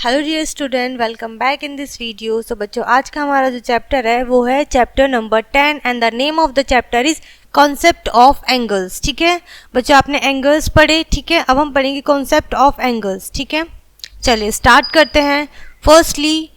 Hello dear student, welcome back in this video. So बच्चों, आज का हमारा जो चैप्टर है वो है chapter number 10 and the name of the chapter is concept of angles. ठीक है बच्चों, आपने एंगल्स पढ़े। ठीक है, अब हम पढ़ेंगे कॉन्सेप्ट ऑफ एंगल्स। ठीक है, चलिए स्टार्ट करते हैं। Firstly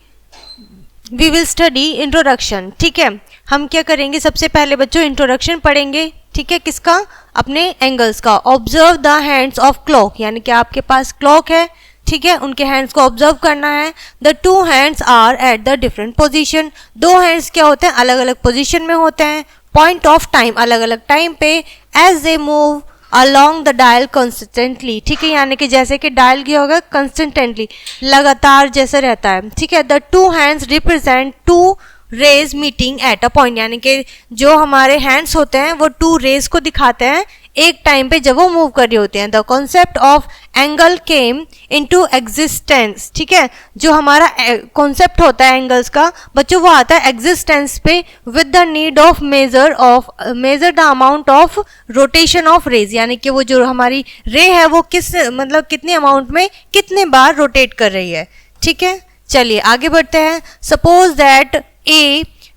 we will study introduction. ठीक है, हम क्या करेंगे, सबसे पहले बच्चों इंट्रोडक्शन पढ़ेंगे। ठीक है, किसका? अपने एंगल्स का। Observe the hands of clock, यानी कि आपके पास क्लॉक है। ठीक है, उनके हैंड्स को ऑब्जर्व करना है। The two hands are at the different position, दो हैंड्स क्या होते हैं, अलग अलग पोजीशन में होते हैं। पॉइंट ऑफ टाइम, अलग अलग टाइम पे। As they move along the dial consistently, ठीक है, यानी कि जैसे कि डायल क्या होगा, कंसिस्टेंटली, लगातार जैसे रहता है। ठीक है, the two hands represent two rays meeting at a point, यानी कि जो हमारे हैंड्स होते हैं वो टू रेज को दिखाते हैं एक टाइम पे जब वो मूव कर रही होती हैं। The concept of angle came into existence. ठीक है, जो हमारा कॉन्सेप्ट होता है एंगल्स का बच्चों, वो आता है एग्जिस्टेंस पे with the need of measure the amount of rotation of rays, यानी कि वो जो हमारी रे है वो कितने अमाउंट में कितने बार रोटेट कर रही है। ठीक है, चलिए आगे बढ़ते हैं। सपोज दैट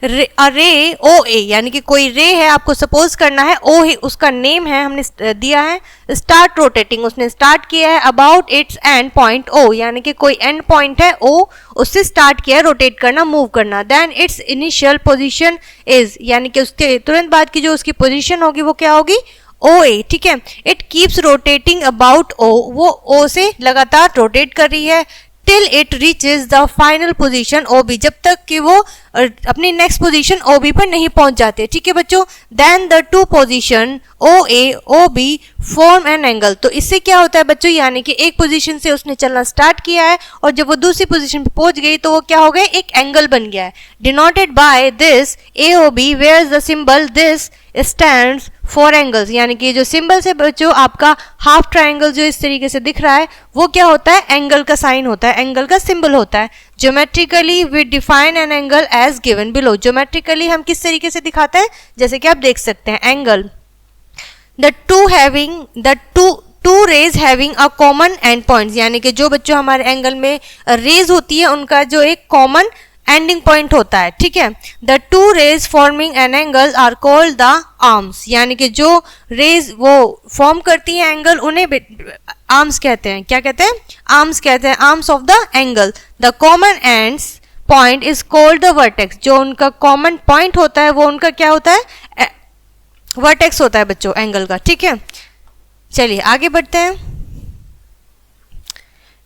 रे ओ ए, यानी कि कोई रे है, आपको सपोज करना है ओ है, उसका नेम है, हमने दिया है स्टार्ट रोटेटिंग, उसने स्टार्ट किया है about its end point O, यानी कि कोई एंड पॉइंट है ओ, उससे स्टार्ट किया है रोटेट करना, मूव करना। Then its initial position is, यानी कि उसके तुरंत बाद की जो उसकी पोजीशन होगी वो क्या होगी, ओ ए। ठीक है, it keeps rotating about O, वो ओ से लगातार रोटेट कर रही है till it reaches the final position O B, जब तक कि वो अपनी नेक्स्ट पोजीशन ओ बी पर नहीं पहुंच जाते। ठीक है बच्चों, then the two position O A O B form an angle. तो इससे क्या होता है बच्चों, यानी कि एक पोजीशन से उसने चलना स्टार्ट किया है और जब वो दूसरी पोजीशन पे पहुंच गई तो वो क्या हो गया, एक एंगल बन गया है। Denoted by this A O B where the symbol this stands for angles, यानी कि जो सिंबल से बच्चों आपका हाफ ट्राइंगल जो इस तरीके से दिख रहा है वो क्या होता है, एंगल का साइन होता है, एंगल का सिंबल होता है। Geometrically we define an angle as given below, geometrically हम किस तरीके से दिखाते हैं, जैसे कि आप देख सकते हैं angle the two rays having a common end points, यानी कि जो बच्चों हमारे एंगल में रेज होती है उनका जो एक कॉमन एंडिंग पॉइंट होता है। ठीक है, the two rays forming an angle are called the arms, यानी कि जो रेज वो फॉर्म करती है एंगल उन्हें आर्म्स कहते हैं। क्या कहते हैं, आर्म्स कहते हैं, arms of the angle. The common ends point is called the vertex, जो उनका कॉमन पॉइंट होता है वो उनका क्या होता है, वर्टेक्स होता है बच्चों एंगल का। ठीक है, चलिए आगे बढ़ते हैं।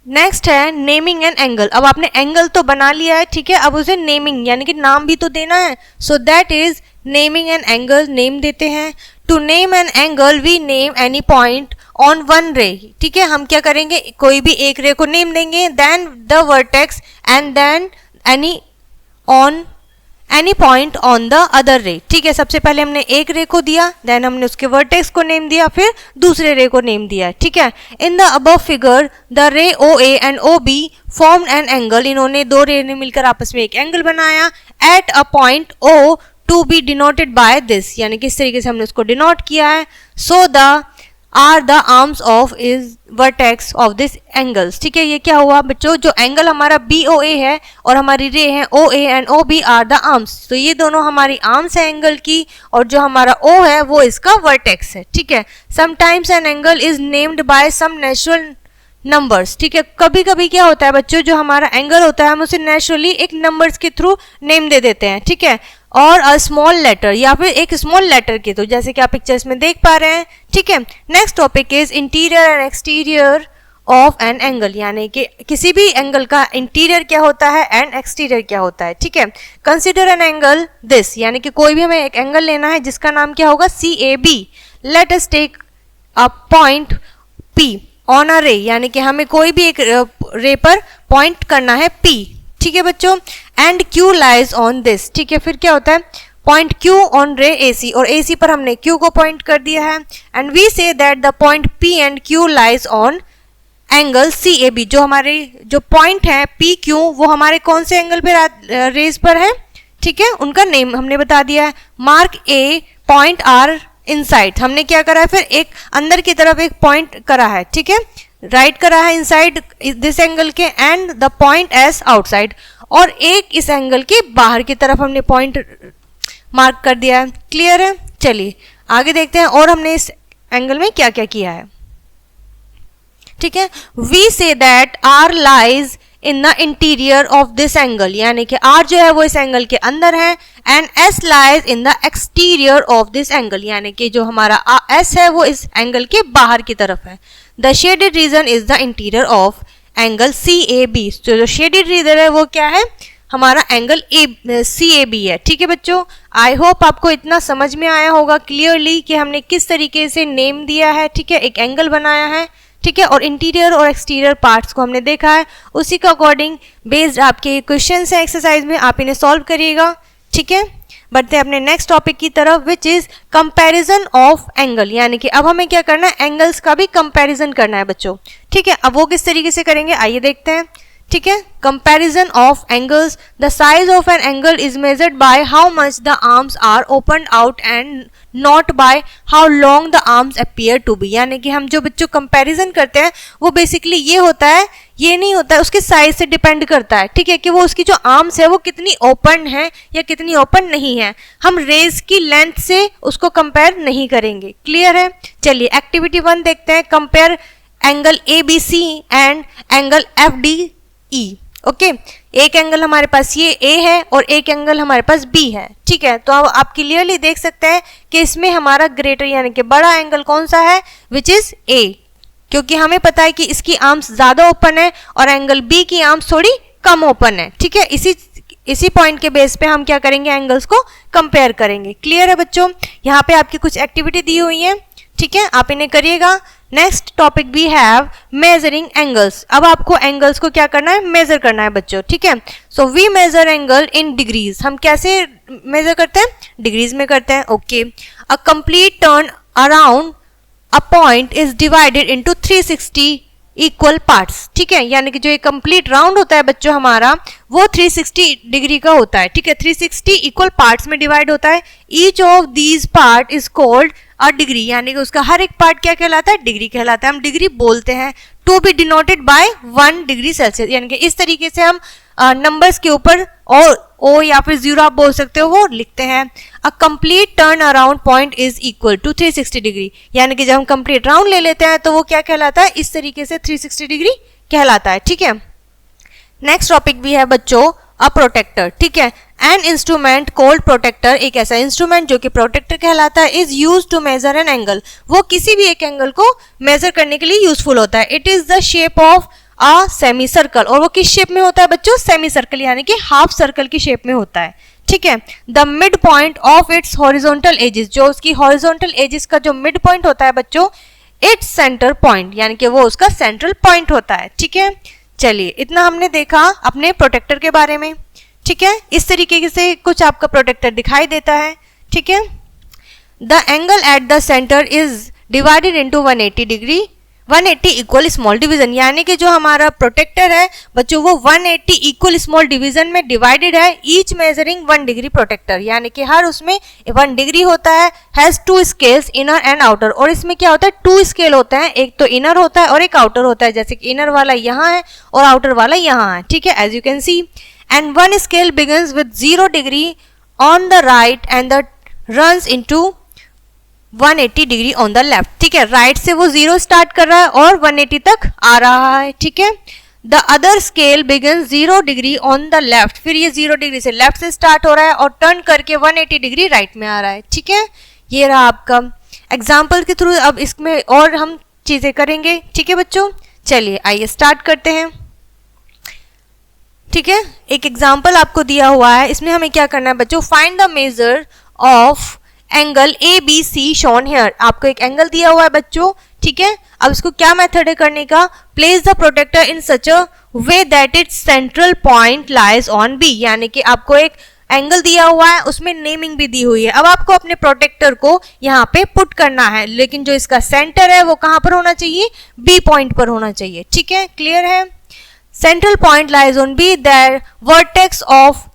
नेक्स्ट है नेमिंग एन एंगल। अब आपने एंगल तो बना लिया है, ठीक है, अब उसे नेमिंग यानी कि नाम भी तो देना है। So that is naming an angle, name देते हैं। To name an angle we name any point on one ray. ठीक है, हम क्या करेंगे, कोई भी एक रे को नेम देंगे, then the vertex and then any point on the other ray. ठीक है, सबसे पहले हमने एक रे को दिया, देन हमने उसके वर्टेक्स को नेम दिया, फिर दूसरे रे को नेम दिया। ठीक है, in the above figure the ray O A and O B form an angle, इन्होंने दो रे ने मिलकर आपस में एक एंगल बनाया। At a point O to be denoted by this, यानी कि इस तरीके से हमने उसको डिनोट किया है। So the are the arms of is vertex of this angles. ठीक है, ये क्या हुआ बच्चों, जो एंगल हमारा बी ओ ए है और हमारी रे है O A and O B are the arms, तो ये दोनों हमारी आर्म्स है एंगल की, और जो हमारा ओ है वो इसका वर्टेक्स है। ठीक है, sometimes an angle is named by some natural numbers. ठीक है, कभी कभी क्या होता है बच्चों, जो हमारा एंगल होता है हम उसे नेचुरली एक नंबर्स के थ्रू नेम दे देते हैं। ठीक है, और अ स्मॉल लेटर या फिर एक स्मॉल लेटर के, तो जैसे कि आप पिक्चर्स में देख पा रहे हैं। ठीक है, next topic is interior and exterior of an angle, यानी कि किसी भी एंगल का इंटीरियर क्या होता है एंड एक्सटीरियर क्या होता है। ठीक है, कंसिडर एन एंगल दिस, यानी कि कोई भी हमें एक एंगल लेना है जिसका नाम क्या होगा, C A B. Let us take a point P on a ray, यानी कि हमें कोई भी एक रे पर पॉइंट करना है P। ठीक है बच्चों, and Q lies on this. ठीक है, फिर क्या होता है, पॉइंट Q ऑन रे AC, और AC पर हमने Q को पॉइंट कर दिया है। And we say that the point P and Q lies on angle CAB, जो हमारे जो पॉइंट है PQ वो हमारे कौन से एंगल पे रेज पर है। ठीक है, उनका नेम हमने बता दिया है। Mark A point R inside, हमने क्या करा है, फिर एक अंदर की तरफ एक पॉइंट करा है। ठीक है, राइट करा है इनसाइड दिस एंगल के and the point S outside, और एक इस एंगल के बाहर की तरफ हमने पॉइंट मार्क कर दिया है। क्लियर है? चलिए आगे देखते हैं और हमने इस एंगल में क्या क्या किया है। ठीक है, we say that R lies in the interior of this angle, यानी कि आर जो है वो इस एंगल के अंदर है, and S lies in the exterior of this angle, यानी कि जो हमारा एस है वो इस एंगल के बाहर की तरफ है। The shaded region is the interior of angle C A B, तो जो शेडेड रीजन है वो क्या है? हमारा एंगल सी ए बी है। ठीक है बच्चों, आई होप आपको इतना समझ में आया होगा क्लियरली कि हमने किस तरीके से नेम दिया है। ठीक है, एक एंगल बनाया है, ठीक है, और इंटीरियर और एक्सटीरियर पार्ट्स को हमने देखा है, उसी के अकॉर्डिंग बेस्ड आपके क्वेश्चंस हैं एक्सरसाइज में, आप इन्हें सॉल्व करिएगा। ठीक है, बढ़ते हैं अपने नेक्स्ट टॉपिक की तरफ which is comparison of angle, यानी कि अब हमें क्या करना है? एंगल्स का भी कंपैरिजन करना है बच्चों। ठीक है, अब वो किस तरीके से करेंगे आइए देखते हैं। ठीक है, comparison of angles, the size of an angle is measured by how much the arms are opened out and not by how long the arms appear to be, यानी कि हम जो बच्चों कंपैरिजन करते हैं वो बेसिकली ये होता है, ये नहीं होता है, उसके साइज से डिपेंड करता है। ठीक है, कि वो उसकी जो आर्म्स है वो कितनी ओपन है या कितनी ओपन नहीं है, हम रेज की लेंथ से उसको कंपेयर नहीं करेंगे। क्लियर है? चलिए एक्टिविटी 1 देखते हैं, compare angle A B C and angle F D E. Okay, एक एंगल हमारे पास ये ए है और एक एंगल हमारे पास बी है। ठीक है, तो अब आप क्लियरली देख सकते हैं कि इसमें हमारा ग्रेटर यानी कि बड़ा एंगल कौन सा है? विच इज ए, क्योंकि हमें पता है कि इसकी आर्म्स ज्यादा ओपन है और एंगल बी की आर्म्स थोड़ी कम ओपन है। ठीक है, इसी पॉइंट के बेस पे हम क्या करेंगे? एंगल्स को कंपेयर करेंगे। क्लियर है बच्चों? यहाँ पे आपकी कुछ एक्टिविटी दी हुई है, ठीक है, आप इन्हें करिएगा। Next topic we have measuring angles, अब आपको एंगल्स को क्या करना है? मेजर करना है बच्चों। ठीक है, so we measure angle in degrees, हम कैसे मेजर करते हैं? डिग्रीज में करते हैं। Okay, a complete turn around a point is divided into 360 equal parts. ठीक है, यानी कि जो ये कंप्लीट राउंड होता है बच्चों हमारा वो 360 डिग्री का होता है। ठीक है, 360 इक्वल पार्ट्स में डिवाइड होता है। Each of these part is called a degree, यानी कि उसका हर एक पार्ट क्या कहलाता है? डिग्री कहलाता है। हम डिग्री बोलते हैं to be denoted by 1 degree Celsius, यानी कि इस तरीके से हम नंबर्स के ऊपर ओ या फिर 0 आप बोल सकते हो वो लिखते हैं। A complete turn around point is equal to 360 degree, यानी कि जब हम कंप्लीट राउंड ले लेते हैं तो वो क्या कहलाता है? इस तरीके से 360 डिग्री कहलाता है। ठीक है, नेक्स्ट टॉपिक भी है बच्चों अ प्रोटेक्टर। ठीक है, एन इंस्ट्रूमेंट कोल्ड प्रोटेक्टर, एक ऐसा इंस्ट्रूमेंट जो कि प्रोटेक्टर कहलाता है, is use to measure an angle, वो किसी भी एक एंगल को मेजर करने के लिए यूजफुल होता है। It is the shape of a semi circle, और वो किस शेप में होता है बच्चों? सेमी सर्कल, यानी कि हाफ सर्कल की शेप में होता है। ठीक है, the mid point of its horizontal edges, जो उसकी हॉरिजॉन्टल एजेस का जो मिड पॉइंट होता है बच्चों, इट्स सेंटर पॉइंट, यानी कि वो उसका सेंट्रल पॉइंट होता है। ठीक है, चलिए इतना हमने देखा अपने प्रोटेक्टर के बारे में। ठीक है, इस तरीके से कुछ आपका प्रोटेक्टर दिखाई देता है। ठीक है, the angle at the centre is divided into 180 degree, 180 equal small division, यानी कि जो हमारा प्रोटेक्टर है बच्चों वो 180 इक्वल स्मॉल डिवीजन में डिवाइडेड है। ईच मेजरिंग 1 डिग्री प्रोटेक्टर, यानी कि हर उसमें 1 डिग्री होता है। Has 2 scales inner and outer, और इसमें क्या होता है? 2 स्केल होता है, एक तो इनर होता है और एक आउटर होता है, जैसे कि इनर वाला यहाँ है और आउटर वाला यहाँ है। ठीक है, as you can see, and 1 scale begins with 0 degree on the right end the runs into 180 degree on the left. ठीक है, राइट से वो 0 स्टार्ट कर रहा है और 180 तक आ रहा है। ठीक है, the other scale begin 0 degree on the left, फिर ये 0 डिग्री से लेफ्ट से स्टार्ट हो रहा है और टर्न करके 180 डिग्री राइट में आ रहा है। ठीक है, ये रहा आपका एग्जाम्पल के थ्रू, अब इसमें और हम चीजें करेंगे। ठीक है बच्चों, चलिए आइए स्टार्ट करते हैं। ठीक है, एक एग्जाम्पल आपको दिया हुआ है, इसमें हमें क्या करना है बच्चों? Find the measure of angle A B C shown here, आपको एक एंगल दिया हुआ है बच्चों। ठीक है, अब इसको क्या मेथड है करने का? Place the protractor in such a way that its central point lies on B, यानी कि आपको एक एंगल दिया हुआ है, उसमें नेमिंग भी दी हुई है। अब आपको अपने प्रोटेक्टर को यहाँ पे पुट करना है, लेकिन जो इसका सेंटर है वो कहाँ पर होना चाहिए? बी पॉइंट पर होना चाहिए। ठीक है, क्लियर है? Central point lies on B, that vertex of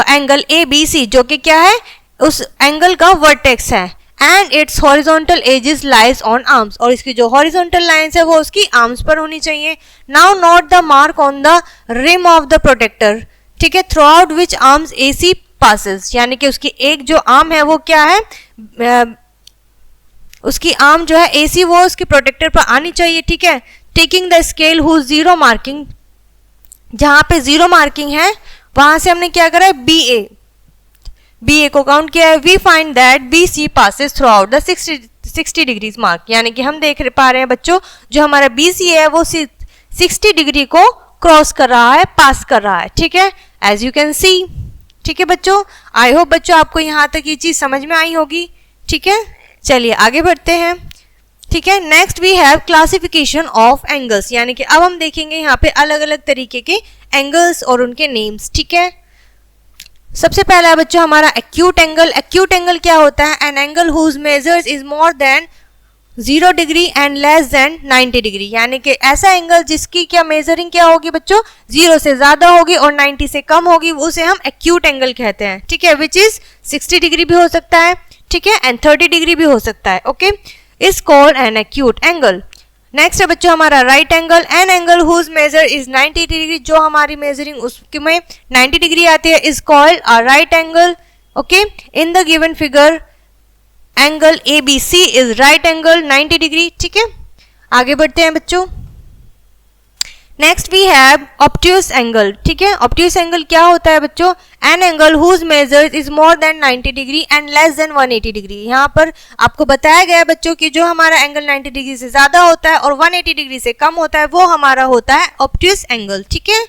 angle A B C, जो कि क्या है? उस एंगल का वर्टेक्स है, and its horizontal edges lies on arms, और इसकी जो हॉरिजॉन्टल लाइंस है वो उसकी आर्म्स पर होनी चाहिए। Now note the mark on the rim of the protractor, ठीक है, throughout which arms AC passes, यानी कि उसकी एक जो आर्म है वो क्या है, उसकी आर्म जो है एसी वो उसकी प्रोटेक्टर पर आनी चाहिए, ठीक है। Taking the scale whose zero marking, जहां पे जीरो मार्किंग है वहां से हमने क्या करा है, बी ए को काउंट किया है। We find that B C passes throughout the 60 degrees mark, यानी कि हम देख पा रहे हैं बच्चों जो हमारा बी सी है वो 60 डिग्री को क्रॉस कर रहा है, पास कर रहा है, ठीक है, एज यू कैन सी। ठीक है बच्चों, आई होप बच्चों आपको यहाँ तक ये चीज समझ में आई होगी, ठीक है। चलिए आगे बढ़ते हैं, ठीक है। Next we have classification of angles, यानी कि अब हम देखेंगे यहाँ पे अलग अलग तरीके के एंगल्स और उनके नेम्स, ठीक है। सबसे पहला बच्चों हमारा एक्यूट एंगल। एक्यूट एंगल क्या होता है, an angle whose measures is more than 0 degree and less than 90 degree, यानी कि ऐसा एंगल जिसकी क्या मेजरिंग क्या होगी बच्चों, 0 से ज्यादा होगी और 90 से कम होगी, उसे हम एक्यूट एंगल कहते हैं, ठीक है, विच इज 60 डिग्री भी हो सकता है, ठीक है, एंड 30 डिग्री भी हो सकता है, okay, is called an acute angle. Next है बच्चों हमारा right angle. An angle whose measure is 90 degree, जो हमारी मेजरिंग उसमें 90 डिग्री आती है, is called a right angle, okay. In the given figure angle ABC is right angle 90 degree, ठीक है। आगे बढ़ते हैं बच्चों। Next we have obtuse angle, ठीक है। ऑब्ट्यूस एंगल क्या होता है बच्चों, an angle whose measures is more then 90 degree and less then 180 degree. यहाँ पर आपको बताया गया बच्चों कि जो हमारा एंगल 90 डिग्री से ज्यादा होता है और 180 डिग्री से कम होता है वो हमारा होता है ऑब्ट्यूस एंगल, ठीक है।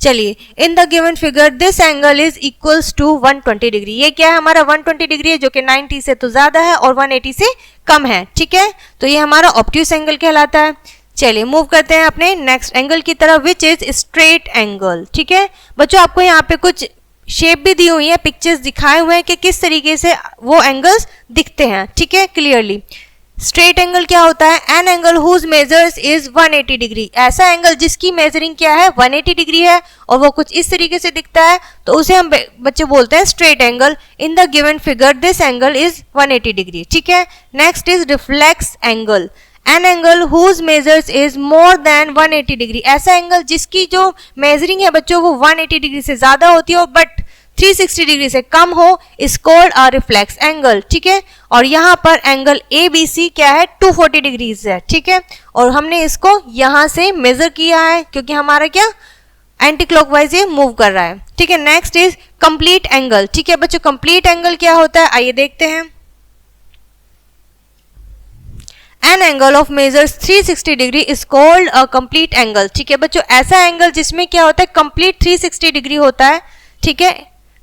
चलिए, in the given figure this angle is equals to 120 degree, ये क्या है हमारा 120 डिग्री है जो कि 90 से तो ज्यादा है और 180 से कम है, ठीक है, तो ये हमारा ऑब्ट्यूस एंगल कहलाता है। चलिए मूव करते हैं अपने नेक्स्ट एंगल की तरफ, विच इज स्ट्रेट एंगल, ठीक है। बच्चों आपको यहाँ पे कुछ शेप भी दी हुई है, पिक्चर्स दिखाए हुए हैं कि किस तरीके से वो एंगल्स दिखते हैं, ठीक है, क्लियरली। स्ट्रेट एंगल क्या होता है, an angle whose measures is 180 degree, ऐसा एंगल जिसकी मेजरिंग क्या है 180 डिग्री है और वो कुछ इस तरीके से दिखता है, तो उसे हम बच्चे बोलते हैं straight angle. In the given figure this angle is 180 degree, ठीक है। Next is reflex angle. An angle whose measures is more than 180 degree, ऐसा एंगल जिसकी जो मेजरिंग है बच्चों वो 180 डिग्री से ज्यादा होती है बट 360 डिग्री से कम हो, is called a reflex angle, ठीक है। और यहाँ पर एंगल ABC क्या है 240 डिग्रीज है, ठीक है, और हमने इसको यहाँ से मेजर किया है क्योंकि हमारा क्या एंटी क्लॉकवाइज ये मूव कर रहा है, ठीक है। नेक्स्ट इज कंप्लीट एंगल, ठीक है बच्चों। कंप्लीट एंगल क्या होता है, आइए देखते हैं। N angle of measures 360 degree is called a complete angle, ठीक है बच्चों। ऐसा एंगल जिसमें क्या होता है कंप्लीट 360 डिग्री होता है, ठीक है,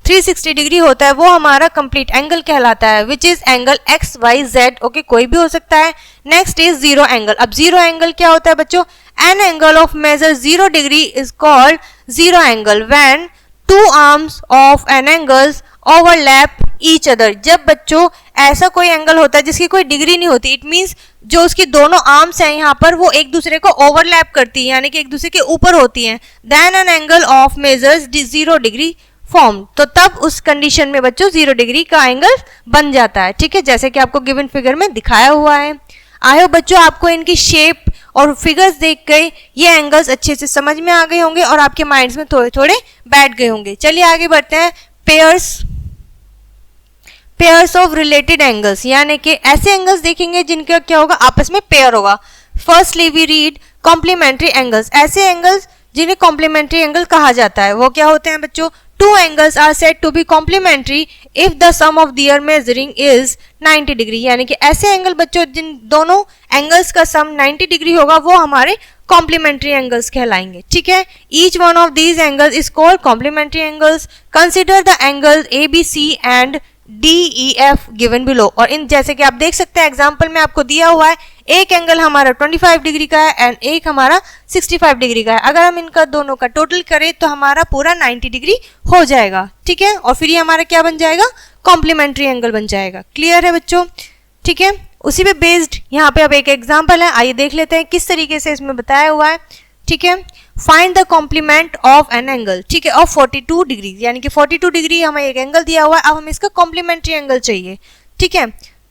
360 डिग्री होता है वो हमारा कंप्लीट एंगल कहलाता है, which is angle XYZ, okay, कोई भी हो सकता है। Next is zero angle. अब जीरो एंगल क्या होता है बच्चों, an angle of measure 0 degree is called zero angle when two arms of an angles overlap each other. जब बच्चों ऐसा कोई एंगल होता है जिसकी कोई डिग्री नहीं होती, इट मींस जो उसकी दोनों आर्म्स हैं यहाँ पर वो एक दूसरे को ओवरलैप करती है, यानी कि एक दूसरे के ऊपर होती हैं, then an angle of measures 0 degree form, तो तब उस कंडीशन में बच्चों 0 डिग्री का एंगल बन जाता है, ठीक है, जैसे कि आपको गिवन फिगर में दिखाया हुआ है। आई होप बच्चों आपको इनकी शेप और फिगर्स देख के ये एंगल्स अच्छे से समझ में आ गए होंगे और आपके माइंड्स में थोड़े थोड़े बैठ गए होंगे। चलिए आगे बढ़ते हैं। पेयर्स ऑफ रिलेटेड एंगल्स, यानी कि ऐसे एंगल्स देखेंगे जिनका क्या होगा आपस में पेयर होगा। Firstly we read complementary angles, ऐसे एंगल्स जिन्हें कॉम्प्लीमेंट्री एंगल कहा जाता है वो क्या होते हैं बच्चों, two angles are said to be complementary if the sum of their measuring is 90 degree, यानी कि ऐसे एंगल बच्चों जिन दोनों एंगल्स का सम 90 डिग्री होगा वो हमारे कॉम्प्लीमेंट्री एंगल्स कहलाएंगे, ठीक है। Each one of these angles is called complementary angles. Consider the angle ABC and DEF given below, और इन जैसे कि आप देख सकते हैं एग्जांपल में आपको दिया हुआ है, एक एंगल हमारा 25 डिग्री का है एंड एक हमारा 65 डिग्री का है। अगर हम इनका दोनों का टोटल करें तो हमारा पूरा 90 डिग्री हो जाएगा, ठीक है, और फिर ये हमारा क्या बन जाएगा, कॉम्प्लीमेंट्री एंगल बन जाएगा। क्लियर है बच्चों, ठीक है। उसी पे बेस्ड यहाँ पे अब एक एग्जाम्पल है, आइए देख लेते हैं किस तरीके से इसमें बताया हुआ है, ठीक है। Find the complement of an angle, ठीक है, ऑफ 42 डिग्री, यानी कि 42 डिग्री हमें एक एंगल दिया हुआ है, अब हमें इसका कॉम्प्लीमेंट्री एंगल चाहिए, ठीक है।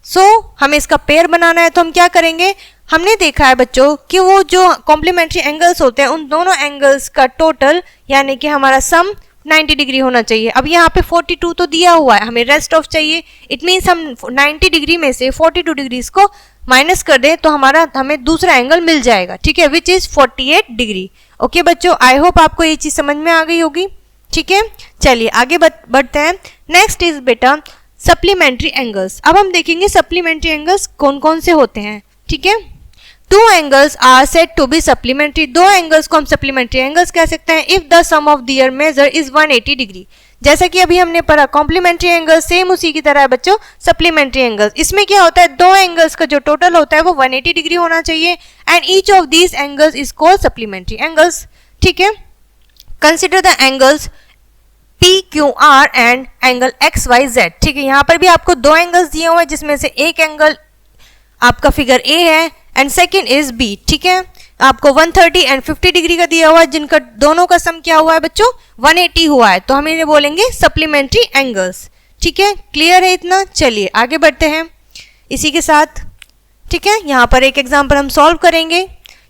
सो हमें इसका पेयर बनाना है, तो हम क्या करेंगे, हमने देखा है बच्चों कि वो जो कॉम्प्लीमेंट्री एंगल्स होते हैं उन दोनों एंगल्स का टोटल यानी कि हमारा सम 90 डिग्री होना चाहिए। अब यहाँ पे 42 तो दिया हुआ है, हमें रेस्ट ऑफ चाहिए। इट मीन्स हम 90 डिग्री में से 42 डिग्रीज को माइनस कर दें तो हमें दूसरा एंगल मिल जाएगा, ठीक है, विच इज 48 डिग्री। ओके बच्चों, आई होप आपको ये चीज समझ में आ गई होगी। ठीक है, चलिए आगे बढ़ते हैं। नेक्स्ट इज बेटा सप्लीमेंट्री एंगल्स। अब हम देखेंगे सप्लीमेंट्री एंगल्स कौन कौन से होते हैं। ठीक है, two angles are said to be supplementary. दो एंगल्स को हम सप्लीमेंट्री एंगल्स कह सकते हैं if the sum of their measure is 180 degree. जैसा कि अभी हमने पढ़ा कॉम्प्लीमेंट्री एंगल सेम उसी की तरह है बच्चों सप्लीमेंट्री एंगल्स। इसमें क्या होता है, दो एंगल्स का जो टोटल होता है वो 180 डिग्री होना चाहिए and each of these angles is called supplementary angles. ठीक है, consider the angles PQR and angle XYZ। ठीक है, यहाँ पर भी आपको दो एंगल्स दिए हुए हैं जिसमें से एक एंगल आपका फिगर A है एंड सेकेंड इज B। ठीक है, आपको 130 एंड 50 डिग्री का दिया हुआ है जिनका दोनों का सम क्या हुआ है बच्चों 180 हुआ है, तो हम इन्हें बोलेंगे सप्लीमेंट्री एंगल्स। ठीक है, क्लियर है इतना। चलिए आगे बढ़ते हैं इसी के साथ। ठीक है, यहाँ पर एक एग्जांपल हम सॉल्व करेंगे।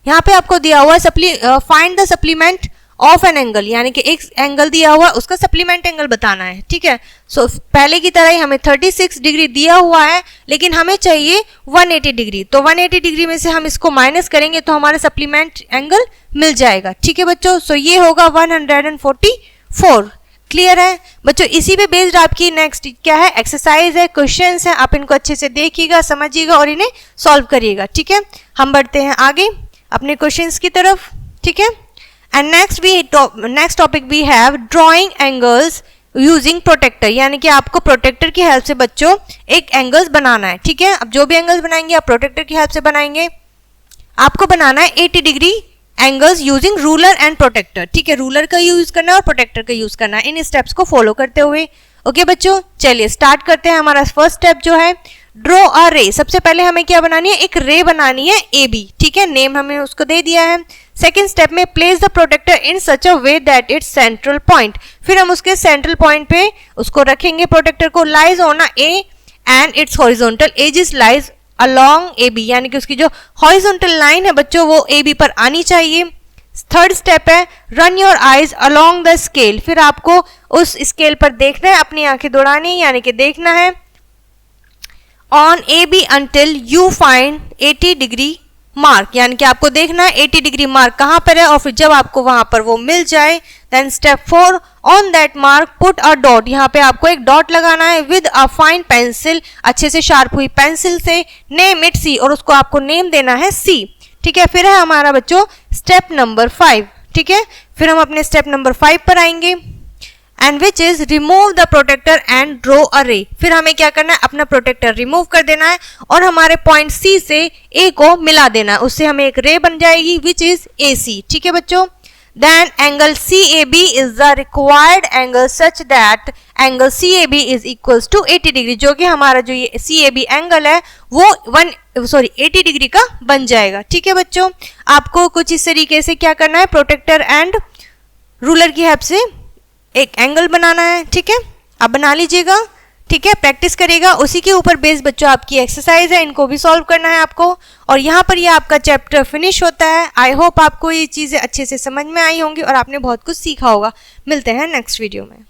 यहाँ पे आपको दिया हुआ है find the supplement of an angle, यानी कि एक एंगल दिया हुआ है उसका सप्लीमेंट एंगल बताना है। ठीक है, सो पहले की तरह ही हमें 36 डिग्री दिया हुआ है लेकिन हमें चाहिए 180 डिग्री, तो 180 डिग्री में से हम इसको माइनस करेंगे तो हमारा सप्लीमेंट एंगल मिल जाएगा। ठीक है बच्चों, सो ये होगा 144। क्लियर है बच्चों। इसी पे बेस्ड आपकी नेक्स्ट क्या है, एक्सरसाइज है, क्वेश्चंस है, आप इनको अच्छे से देखिएगा, समझिएगा और इन्हें सॉल्व करिएगा। ठीक है, हम बढ़ते हैं आगे अपने क्वेश्चंस की तरफ। ठीक है, and next topic we have drawing angles using protractor, यानी कि आपको प्रोटेक्टर की हेल्प से बच्चों एक एंगल्स बनाना है। ठीक है, अब जो भी एंगल्स बनाएंगे आप प्रोटेक्टर की हेल्प से बनाएंगे। आपको बनाना है 80 degree angles using ruler and protractor. ठीक है, रूलर का यूज करना है और प्रोटेक्टर का यूज करना है इन स्टेप्स को फॉलो करते हुए। ओके बच्चों, चलिए स्टार्ट करते हैं। हमारा फर्स्ट स्टेप जो है ड्रॉ अ रे। सबसे पहले हमें क्या बनानी है, एक रे बनानी है AB। ठीक है, नेम हमने उसको दे दिया है। सेकेंड स्टेप में place the protractor in such a way that its central point, फिर हम उसके सेंट्रल पॉइंट पे उसको रखेंगे प्रोटेक्टर को। Lies on A and its horizontal edges lies along AB, यानी कि उसकी जो हॉरिजॉन्टल लाइन है बच्चों वो AB पर आनी चाहिए। थर्ड स्टेप है run your eyes along the scale, फिर आपको उस स्केल पर देखना है, अपनी आंखें दौड़ानी है यानी कि देखना है on AB until you find 80 degree mark, यानी कि आपको देखना है 80 डिग्री मार्क कहाँ पर है और फिर जब आपको वहां पर वो मिल जाए then step 4 on that mark put a dot, यहाँ पे आपको एक डॉट लगाना है विद अ फाइन पेंसिल, अच्छे से शार्प हुई पेंसिल से। नेम इट C, और उसको आपको नेम देना है C। ठीक है, फिर है हमारा बच्चों स्टेप नंबर 5। ठीक है, फिर हम अपने स्टेप नंबर 5 पर आएंगे and which is remove the protractor and draw a ray. फिर हमें क्या करना है, अपना प्रोटेक्टर रिमूव कर देना है और हमारे पॉइंट C से A को मिला देना है, उससे हमें एक रे बन जाएगी विच इज AC। ठीक है बच्चों, then angle CAB is the required angle such that angle CAB is equals to 80 degree, जो कि हमारा जो ये CAB एंगल है वो 80 डिग्री का बन जाएगा। ठीक है बच्चों, आपको कुछ इस तरीके से क्या करना है, प्रोटेक्टर एंड रूलर की हेल्प से एक एंगल बनाना है। ठीक है, आप बना लीजिएगा। ठीक है, प्रैक्टिस करेगा, उसी के ऊपर बेस बच्चों आपकी एक्सरसाइज है, इनको भी सॉल्व करना है आपको। और यहाँ पर ये आपका चैप्टर फिनिश होता है। आई होप आपको ये चीज़ें अच्छे से समझ में आई होंगी और आपने बहुत कुछ सीखा होगा। मिलते हैं नेक्स्ट वीडियो में।